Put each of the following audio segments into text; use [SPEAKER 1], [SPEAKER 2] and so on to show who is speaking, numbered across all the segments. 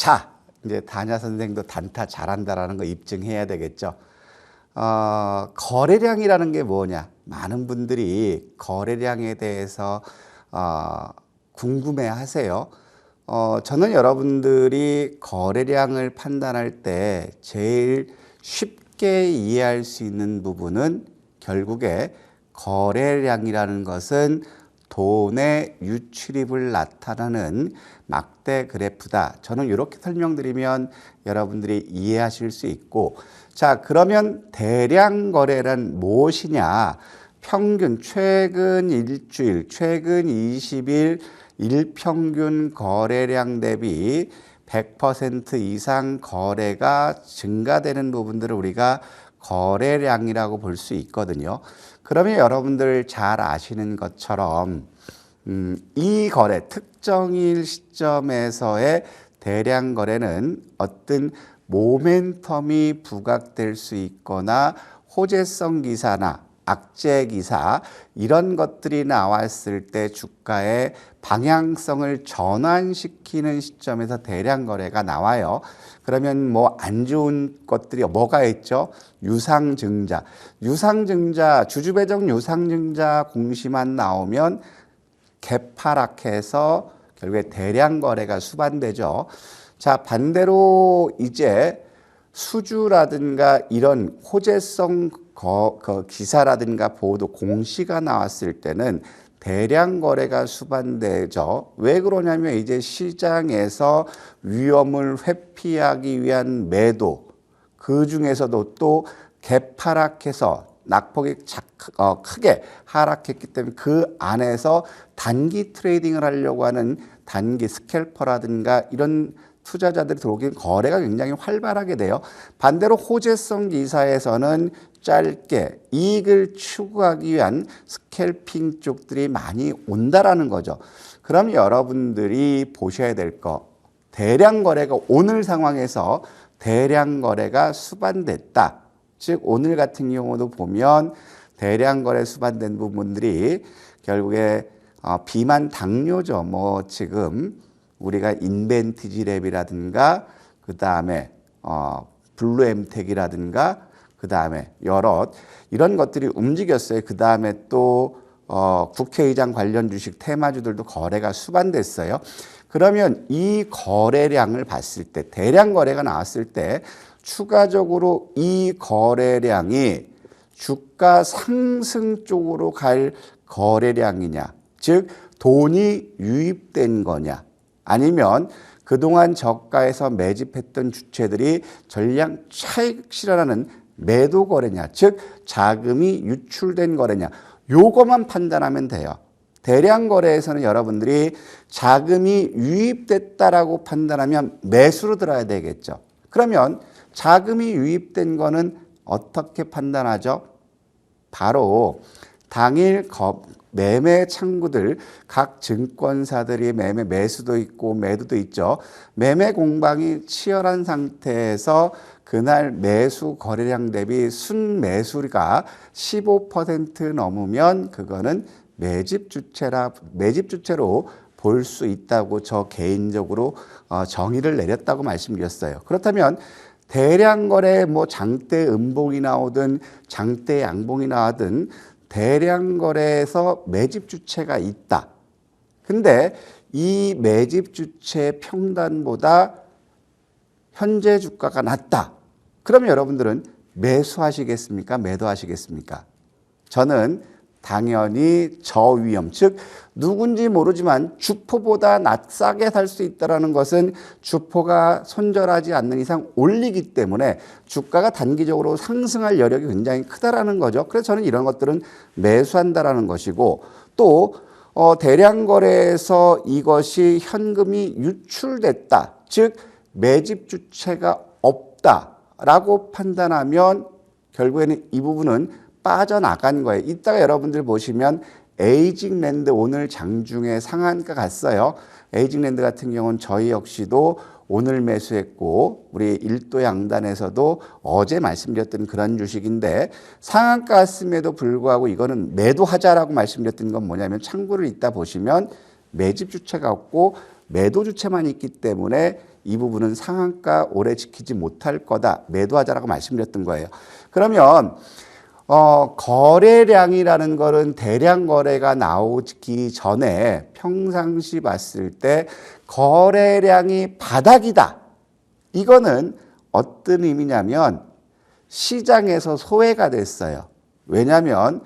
[SPEAKER 1] 자, 이제 다냐 선생도 단타 잘한다라는 거 입증해야 되겠죠. 거래량이라는 게 뭐냐? 많은 분들이 거래량에 대해서 궁금해 하세요. 저는 여러분들이 거래량을 판단할 때 제일 쉽게 이해할 수 있는 부분은 결국에 거래량이라는 것은 돈의 유출입을 나타내는 막대 그래프다. 저는 이렇게 설명드리면 여러분들이 이해하실 수 있고, 자, 그러면 대량 거래란 무엇이냐? 평균 최근 일주일, 최근 20일 일평균 거래량 대비 100% 이상 거래가 증가되는 부분들을 우리가 거래량이라고 볼 수 있거든요. 그러면 여러분들 잘 아시는 것처럼 이 거래, 특정일 시점에서의 대량 거래는 어떤 모멘텀이 부각될 수 있거나 호재성 기사나 악재 기사 이런 것들이 나왔을 때 주가의 방향성을 전환시키는 시점에서 대량 거래가 나와요. 그러면 뭐 안 좋은 것들이 뭐가 있죠? 유상증자, 주주배정 유상증자 공시만 나오면 개파락해서 결국에 대량 거래가 수반되죠. 자, 반대로 이제 수주라든가 이런 호재성 기사라든가 보도 공시가 나왔을 때는 대량 거래가 수반되죠. 왜 그러냐면 이제 시장에서 위험을 회피하기 위한 매도, 그 중에서도 또 개파락해서 낙폭이 크게 하락했기 때문에 그 안에서 단기 트레이딩을 하려고 하는 단기 스캘퍼라든가 이런 투자자들이 들어오긴 거래가 굉장히 활발하게 돼요. 반대로 호재성 기사에서는 짧게 이익을 추구하기 위한 스캘핑 쪽들이 많이 온다라는 거죠. 그럼 여러분들이 보셔야 될 거, 대량 거래가 오늘 상황에서 대량 거래가 수반됐다. 즉 오늘 같은 경우도 보면 대량 거래 수반된 부분들이 결국에 비만 당뇨죠. 뭐 지금 우리가 인벤티지랩이라든가 그 다음에 블루엠텍이라든가 그 다음에 여러 이런 것들이 움직였어요. 그 다음에 또 국회의장 관련 주식 테마주들도 거래가 수반됐어요. 그러면 이 거래량을 봤을 때 대량 거래가 나왔을 때 추가적으로 이 거래량이 주가 상승 쪽으로 갈 거래량이냐, 즉 돈이 유입된 거냐, 아니면 그동안 저가에서 매집했던 주체들이 전량 차익 실현하는 매도 거래냐, 즉 자금이 유출된 거래냐, 요거만 판단하면 돼요. 대량 거래에서는 여러분들이 자금이 유입됐다라고 판단하면 매수로 들어야 되겠죠. 그러면 자금이 유입된 거는 어떻게 판단하죠? 바로 당일 매매 창구들, 각 증권사들이 매수도 있고 매도도 있죠. 매매 공방이 치열한 상태에서 그날 매수 거래량 대비 순매수가 15% 넘으면 그거는 매집 주체로 볼 수 있다고 저 개인적으로 정의를 내렸다고 말씀드렸어요. 그렇다면 대량 거래 뭐 장대 음봉이 나오든 장대 양봉이 나오든 대량 거래에서 매집 주체가 있다. 근데 이 매집 주체 평단보다 현재 주가가 낮다. 그러면 여러분들은 매수하시겠습니까? 매도하시겠습니까? 저는 당연히 저위험, 즉 누군지 모르지만 주포보다 싸게 살 수 있다는 것은 주포가 손절하지 않는 이상 올리기 때문에 주가가 단기적으로 상승할 여력이 굉장히 크다라는 거죠. 그래서 저는 이런 것들은 매수한다라는 것이고, 또 대량 거래에서 이것이 현금이 유출됐다, 즉 매집 주체가 없다라고 판단하면 결국에는 이 부분은 빠져나간 거예요. 이따가 여러분들 보시면 에이징랜드 오늘 장중에 상한가 갔어요. 에이징랜드 같은 경우는 저희 역시도 오늘 매수했고 우리 일도 양단에서도 어제 말씀드렸던 그런 주식인데 상한가 갔음에도 불구하고 이거는 매도하자라고 말씀드렸던 건 뭐냐면 창구를 이따 보시면 매집 주체가 없고 매도 주체만 있기 때문에 이 부분은 상한가 오래 지키지 못할 거다. 매도하자라고 말씀드렸던 거예요. 그러면 거래량이라는 거는 대량 거래가 나오기 전에 평상시 봤을 때 거래량이 바닥이다. 이거는 어떤 의미냐면 시장에서 소외가 됐어요. 왜냐하면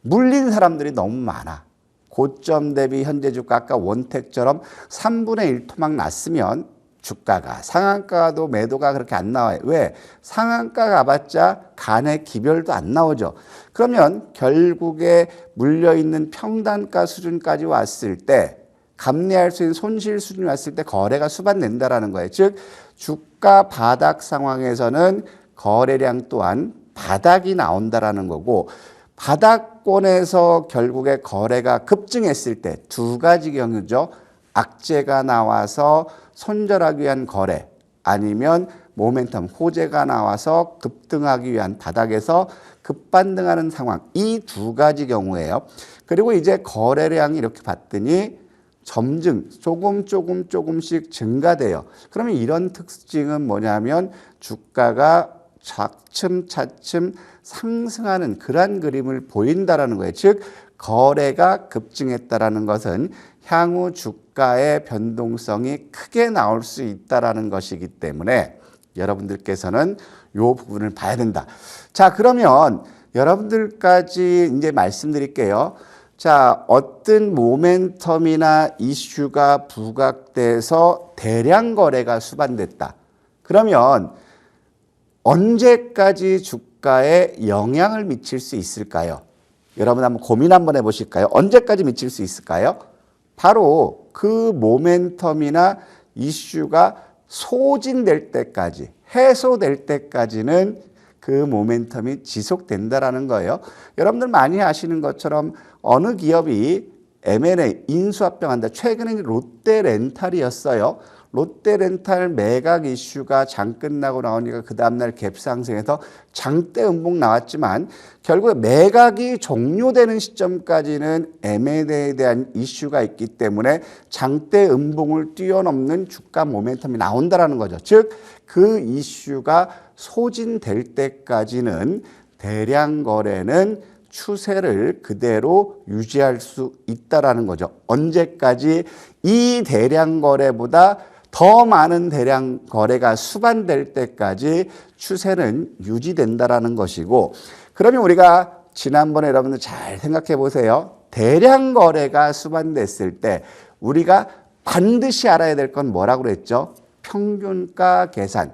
[SPEAKER 1] 물린 사람들이 너무 많아. 고점 대비 현재 주가 아까 원택처럼 3분의 1 토막 났으면 주가가 상한가도 매도가 그렇게 안 나와요. 왜? 상한가 가봤자 간의 기별도 안 나오죠. 그러면 결국에 물려있는 평단가 수준까지 왔을 때 감내할 수 있는 손실 수준이 왔을 때 거래가 수반된다라는 거예요. 즉 주가 바닥 상황에서는 거래량 또한 바닥이 나온다라는 거고, 바닥권에서 결국에 거래가 급증했을 때 두 가지 경우죠. 악재가 나와서 손절하기 위한 거래, 아니면 모멘텀 호재가 나와서 급등하기 위한 바닥에서 급반등하는 상황, 이 두 가지 경우예요. 그리고 이제 거래량이 이렇게 봤더니 점증 조금씩 증가돼요. 그러면 이런 특징은 뭐냐면 주가가 차츰 상승하는 그러한 그림을 보인다라는 거예요. 즉 거래가 급증했다라는 것은 향후 주가의 변동성이 크게 나올 수 있다라는 것이기 때문에 여러분들께서는 이 부분을 봐야 된다. 자, 그러면 여러분들까지 이제 말씀드릴게요. 자, 어떤 모멘텀이나 이슈가 부각돼서 대량 거래가 수반됐다. 그러면 언제까지 주가에 영향을 미칠 수 있을까요? 여러분 한번 고민 한번 해보실까요? 언제까지 미칠 수 있을까요? 바로 그 모멘텀이나 이슈가 소진될 때까지, 해소될 때까지는 그 모멘텀이 지속된다라는 거예요. 여러분들 많이 아시는 것처럼 어느 기업이 M&A, 인수합병한다. 최근에 롯데렌탈이었어요. 롯데렌탈 매각 이슈가 장 끝나고 나오니까 그 다음날 갭 상승해서 장대 음봉 나왔지만 결국에 매각이 종료되는 시점까지는 M&A에 대한 이슈가 있기 때문에 장대 음봉을 뛰어넘는 주가 모멘텀이 나온다라는 거죠. 즉 그 이슈가 소진될 때까지는 대량 거래는 추세를 그대로 유지할 수 있다라는 거죠. 언제까지? 이 대량 거래보다 더 많은 대량 거래가 수반될 때까지 추세는 유지된다라는 것이고, 그러면 우리가 지난번에 여러분들 잘 생각해 보세요. 대량 거래가 수반됐을 때 우리가 반드시 알아야 될 건 뭐라고 그랬죠? 평균가 계산.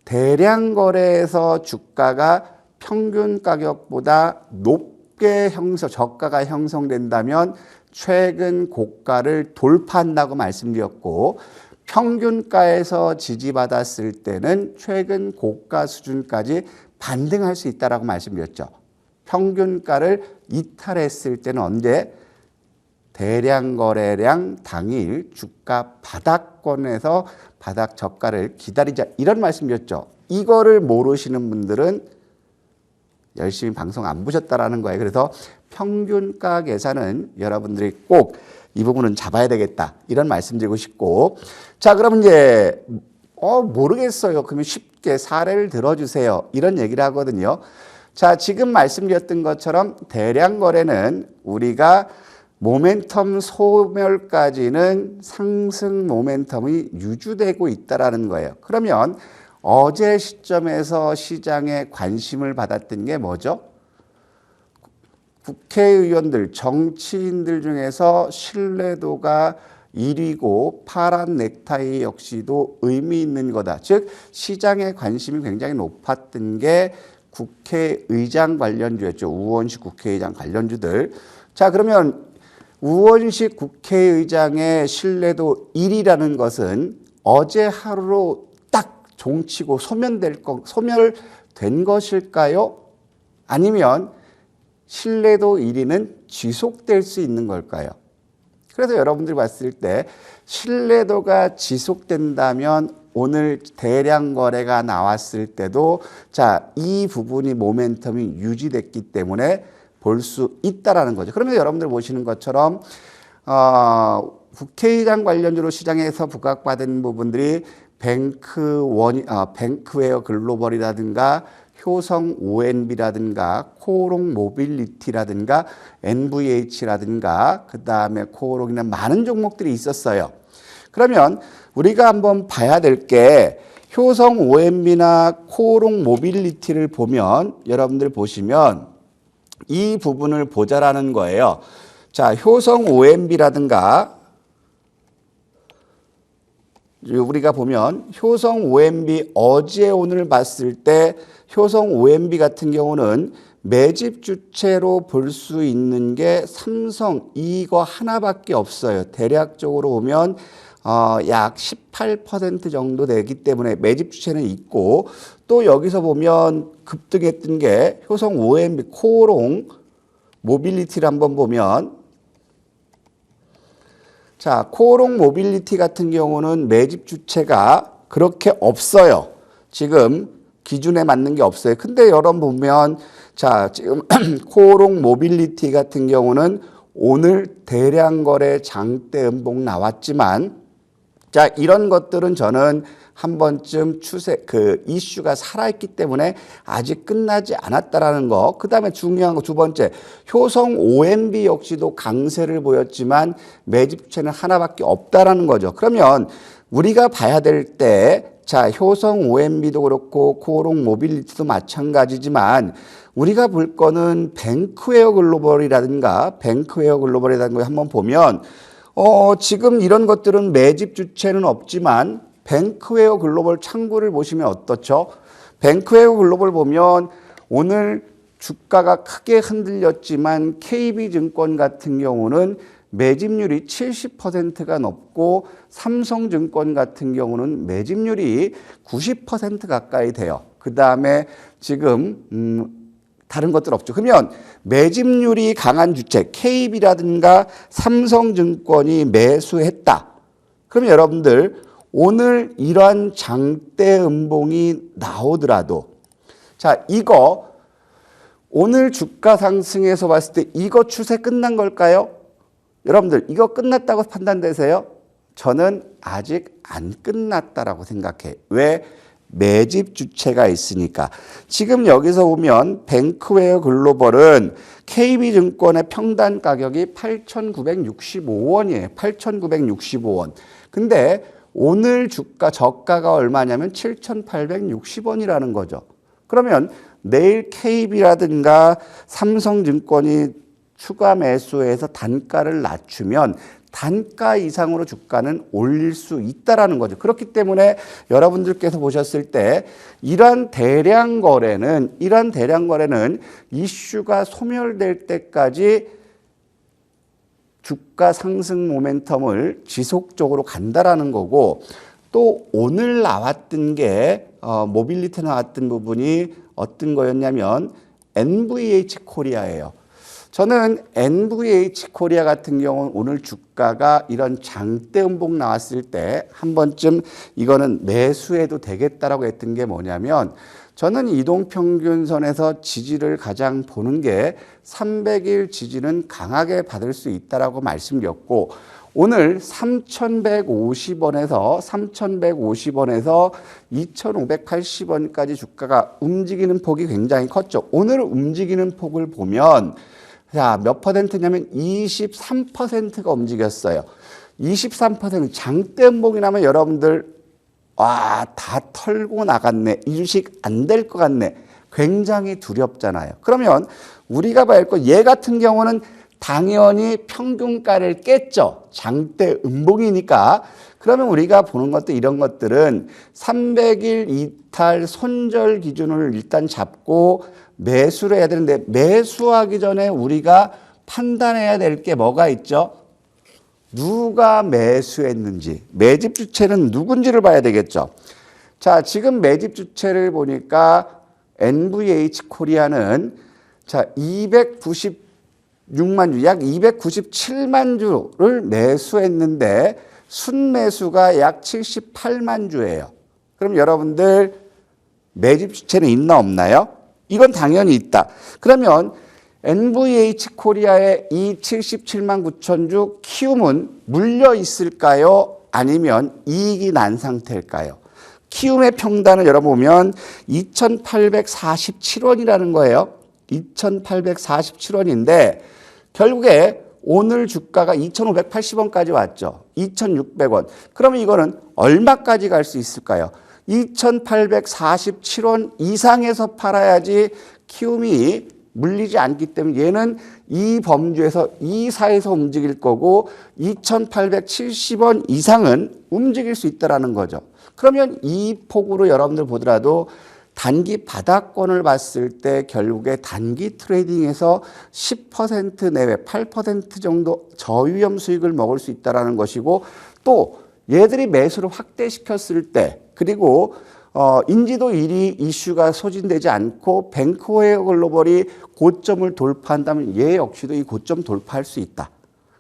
[SPEAKER 1] 대량 거래에서 주가가 평균 가격보다 높게 저가가 형성된다면 최근 고가를 돌파한다고 말씀드렸고, 평균가에서 지지받았을 때는 최근 고가 수준까지 반등할 수 있다라고 말씀드렸죠. 평균가를 이탈했을 때는 언제? 대량 거래량 당일 주가 바닥권에서 바닥 저가를 기다리자, 이런 말씀드렸죠. 이거를 모르시는 분들은 열심히 방송 안 보셨다라는 거예요. 그래서 평균가 계산은 여러분들이 꼭 이 부분은 잡아야 되겠다, 이런 말씀드리고 싶고, 자, 그럼 이제 모르겠어요. 그러면 쉽게 사례를 들어주세요, 이런 얘기를 하거든요. 자, 지금 말씀드렸던 것처럼 대량 거래는 우리가 모멘텀 소멸까지는 상승 모멘텀이 유지되고 있다라는 거예요. 그러면 어제 시점에서 시장에 관심을 받았던 게 뭐죠? 국회의원들, 정치인들 중에서 신뢰도가 1위고 파란 넥타이 역시도 의미 있는 거다. 즉 시장의 관심이 굉장히 높았던 게 국회의장 관련주였죠. 우원식 국회의장 관련주들. 자, 그러면 우원식 국회의장의 신뢰도 1위라는 것은 어제 하루로 딱 종치고 소멸된 것일까요? 아니면 신뢰도 1위는 지속될 수 있는 걸까요? 그래서 여러분들이 봤을 때 신뢰도가 지속된다면 오늘 대량 거래가 나왔을 때도 자, 이 부분이 모멘텀이 유지됐기 때문에 볼 수 있다라는 거죠. 그러면 여러분들 보시는 것처럼 국회의장 관련주로 시장에서 부각받은 부분들이 뱅크웨어 글로벌이라든가 효성 ONB라든가 코오롱 모빌리티라든가 NVH라든가 그 다음에 코오롱이나 많은 종목들이 있었어요. 그러면 우리가 한번 봐야 될 게 효성 ONB나 코오롱 모빌리티를 보면 여러분들 보시면 이 부분을 보자라는 거예요. 자, 효성 ONB라든가 우리가 보면 효성 ONB 어제 오늘 봤을 때 효성 ONB 같은 경우는 매집 주체로 볼 수 있는 게 삼성 이거 하나밖에 없어요. 대략적으로 보면 약 18% 정도 되기 때문에 매집 주체는 있고 또 여기서 보면 급등했던 게 효성 ONB 코오롱 모빌리티를 한번 보면 자, 코오롱 모빌리티 같은 경우는 매집 주체가 그렇게 없어요. 지금 기준에 맞는 게 없어요. 근데 여러분 보면 자, 지금 코오롱 모빌리티 같은 경우는 오늘 대량 거래 장대 음봉 나왔지만 자, 이런 것들은 저는 한 번쯤 이슈가 살아있기 때문에 아직 끝나지 않았다라는 거. 그 다음에 중요한 거 두 번째, 효성 ONB 역시도 강세를 보였지만 매집 주체는 하나밖에 없다라는 거죠. 그러면 우리가 봐야 될 때, 자, 효성 ONB도 그렇고 코오롱 모빌리티도 마찬가지지만 우리가 볼 거는 뱅크웨어 글로벌이라든가 한번 보면 지금 이런 것들은 매집 주체는 없지만 뱅크웨어 글로벌 창구를 보시면 어떻죠? 뱅크웨어 글로벌 보면 오늘 주가가 크게 흔들렸지만 KB증권 같은 경우는 매집률이 70%가 넘고 삼성증권 같은 경우는 매집률이 90% 가까이 돼요. 그 다음에 지금 다른 것들 없죠. 그러면 매집률이 강한 주체 KB라든가 삼성증권이 매수했다. 그럼 여러분들 오늘 이러한 장대 음봉이 나오더라도 자, 이거 오늘 주가 상승에서 봤을 때 이거 추세 끝난 걸까요? 여러분들 이거 끝났다고 판단되세요? 저는 아직 안 끝났다라고 생각해. 왜? 매집 주체가 있으니까. 지금 여기서 보면 뱅크웨어 글로벌은 KB증권의 평단 가격이 8,965원이에요. 8,965원. 근데 오늘 저가가 얼마냐면 7,860원이라는 거죠. 그러면 내일 KB라든가 삼성증권이 추가 매수해서 단가를 낮추면 단가 이상으로 주가는 올릴 수 있다라는 거죠. 그렇기 때문에 여러분들께서 보셨을 때 이러한 대량 거래는 이슈가 소멸될 때까지 주가 상승 모멘텀을 지속적으로 간다라는 거고 또 오늘 나왔던 게 모빌리티 나왔던 부분이 어떤 거였냐면 NVH 코리아예요. 저는 NVH 코리아 같은 경우는 오늘 주가가 이런 장대 음봉 나왔을 때 한 번쯤 이거는 매수해도 되겠다라고 했던 게 뭐냐면 저는 이동평균선에서 지지를 가장 보는 게 300일 지지는 강하게 받을 수 있다라고 말씀드렸고 오늘 3,150원에서 2,580원까지 주가가 움직이는 폭이 굉장히 컸죠. 오늘 움직이는 폭을 보면 자, 몇 퍼센트냐면 23%가 움직였어요. 23% 장대 음봉이 나면 여러분들 다 털고 나갔네. 이 주식 안 될 것 같네. 굉장히 두렵잖아요. 그러면 우리가 봐야 할 거, 얘 같은 경우는 당연히 평균가를 깼죠. 장대 음봉이니까. 그러면 우리가 보는 것도 이런 것들은 300일 이탈 손절 기준을 일단 잡고 매수를 해야 되는데 매수하기 전에 우리가 판단해야 될 게 뭐가 있죠? 누가 매수했는지, 매집 주체는 누군지를 봐야 되겠죠. 자, 지금 매집 주체를 보니까 NVH 코리아는 자, 296만 주, 약 297만 주를 매수했는데 순매수가 약 78만 주예요. 그럼 여러분들 매집 주체는 있나 없나요? 이건 당연히 있다. 그러면 NVH 코리아의 이 77만 9천 주 키움은 물려 있을까요? 아니면 이익이 난 상태일까요? 키움의 평단을 열어보면 2,847원이라는 거예요. 2,847원인데 결국에 오늘 주가가 2,580원까지 왔죠. 2,600원. 그러면 이거는 얼마까지 갈 수 있을까요? 2,847원 이상에서 팔아야지 키움이 물리지 않기 때문에 얘는 이 범주에서 이 사이에서 움직일 거고 2,870원 이상은 움직일 수 있다는 거죠. 그러면 이 폭으로 여러분들 보더라도 단기 바닥권을 봤을 때 결국에 단기 트레이딩에서 10% 내외 8% 정도 저위험 수익을 먹을 수 있다는 것이고 또 얘들이 매수를 확대시켰을 때 그리고 인지도 1위 이슈가 소진되지 않고 뱅크웨어 글로벌이 고점을 돌파한다면 얘 역시도 이 고점 돌파할 수 있다.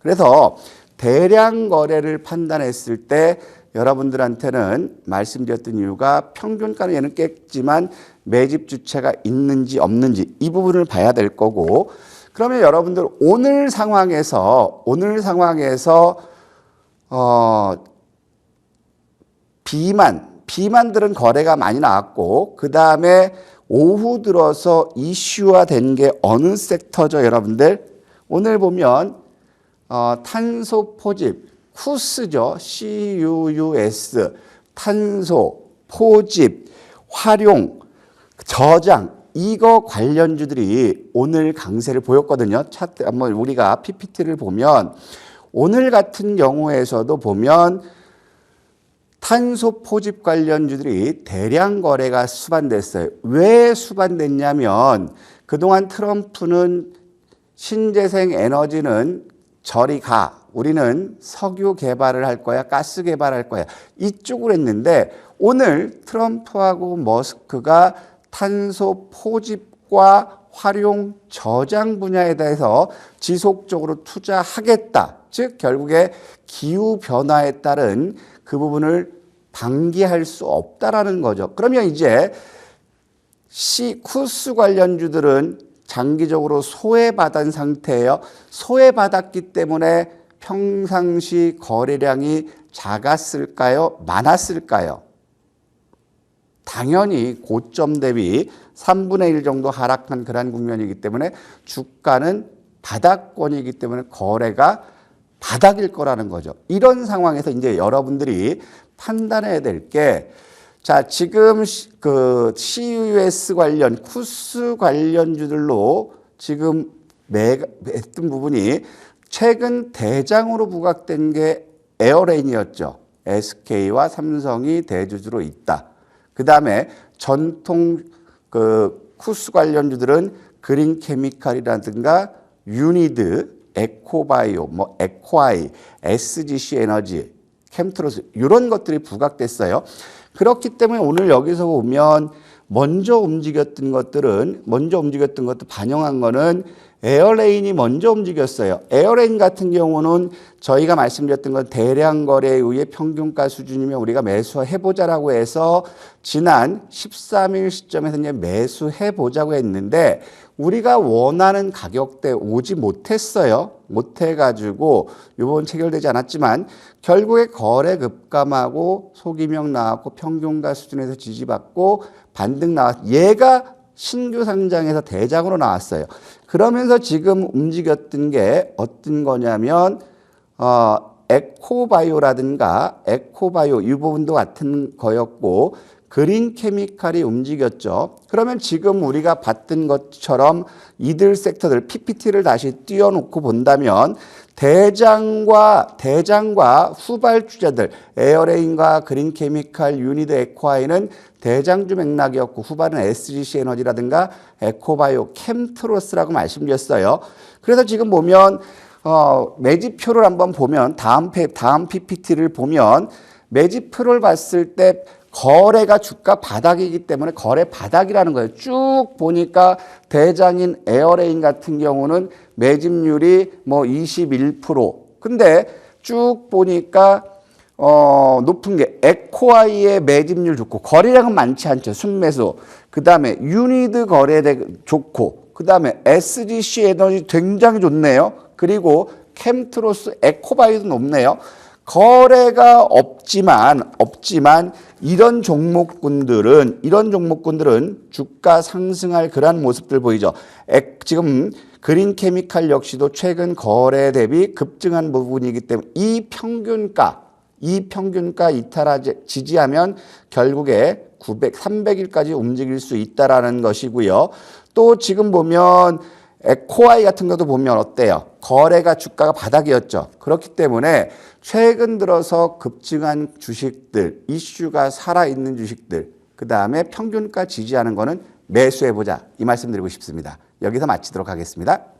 [SPEAKER 1] 그래서 대량 거래를 판단했을 때 여러분들한테는 말씀드렸던 이유가 평균가는 얘는 깼지만 매집 주체가 있는지 없는지 이 부분을 봐야 될 거고 그러면 여러분들 오늘 상황에서 비만들은 거래가 많이 나왔고 그 다음에 오후 들어서 이슈화된 게 어느 섹터죠 여러분들? 오늘 보면 탄소 포집 쿠스죠. CUUS 탄소 포집 활용 저장 이거 관련주들이 오늘 강세를 보였거든요. 차트 한번 우리가 PPT를 보면 오늘 같은 경우에서도 보면 탄소 포집 관련주들이 대량 거래가 수반됐어요. 왜 수반됐냐면 그동안 트럼프는 신재생 에너지는 저리 가. 우리는 석유 개발을 할 거야. 가스 개발할 거야. 이쪽으로 했는데 오늘 트럼프하고 머스크가 탄소 포집과 활용 저장 분야에 대해서 지속적으로 투자하겠다. 즉 결국에 기후 변화에 따른 그 부분을 방기할 수 없다라는 거죠. 그러면 이제 쿠스 관련주들은 장기적으로 소외받은 상태예요. 소외받았기 때문에 평상시 거래량이 작았을까요? 많았을까요? 당연히 고점 대비 3분의 1 정도 하락한 그런 국면이기 때문에 주가는 바닥권이기 때문에 거래가 바닥일 거라는 거죠. 이런 상황에서 이제 여러분들이 판단해야 될 게 자, 지금 그 CUS 관련, 쿠스 관련주들로 지금 했던 부분이 최근 대장으로 부각된 게 에어레인이었죠. SK와 삼성이 대주주로 있다. 그 다음에 전통 그 쿠스 관련주들은 그린 케미칼이라든가 유니드, 에코바이오, 뭐 에코아이, SGC 에너지, 캠트로스 이런 것들이 부각됐어요. 그렇기 때문에 오늘 여기서 보면 먼저 움직였던 것도 반영한 거는 에어레인이 먼저 움직였어요. 에어레인 같은 경우는 저희가 말씀드렸던 건 대량 거래에 의해 평균가 수준이면 우리가 매수해보자라고 해서 지난 13일 시점에서 이제 매수해보자고 했는데 우리가 원하는 가격대 오지 못했어요. 못해가지고 이번 체결되지 않았지만 결국에 거래 급감하고 소기명 나왔고 평균가 수준에서 지지받고 반등 얘가 신규 상장에서 대장으로 나왔어요. 그러면서 지금 움직였던 게 어떤 거냐면 에코바이오라든가 에코바이오 이 부분도 같은 거였고 그린 케미칼이 움직였죠. 그러면 지금 우리가 봤던 것처럼 이들 섹터들 PPT를 다시 띄워놓고 본다면 대장과 후발주자들 에어레인과 그린 케미칼, 유니드, 에코아이는 대장주 맥락이었고 후발은 SGC 에너지라든가 에코바이오, 캠트로스라고 말씀드렸어요. 그래서 지금 보면 매집표를 한번 보면 다음 PPT를 보면 매집표를 봤을 때 거래가 주가 바닥이기 때문에 거래 바닥이라는 거예요. 쭉 보니까 대장인 에어레인 같은 경우는 매집률이 뭐 21%. 근데 쭉 보니까 높은 게 에코아이의 매집률 좋고 거래량은 많지 않죠. 순매수. 그다음에 유니드 거래대 좋고 그 다음에 SGC 에너지 굉장히 좋네요. 그리고 캠트로스 에코바이도 높네요. 거래가 없지만 이런 종목군들은 주가 상승할 그러한 모습들 보이죠. 지금 그린 케미칼 역시도 최근 거래 대비 급증한 부분이기 때문에 이 평균가 지지하면 결국에 300일까지 움직일 수 있다라는 것이고요. 또 지금 보면 에코아이 같은 것도 보면 어때요? 거래가 주가가 바닥이었죠. 그렇기 때문에 최근 들어서 급증한 주식들, 이슈가 살아있는 주식들, 그 다음에 평균가 지지하는 거는 매수해보자. 이 말씀 드리고 싶습니다. 여기서 마치도록 하겠습니다.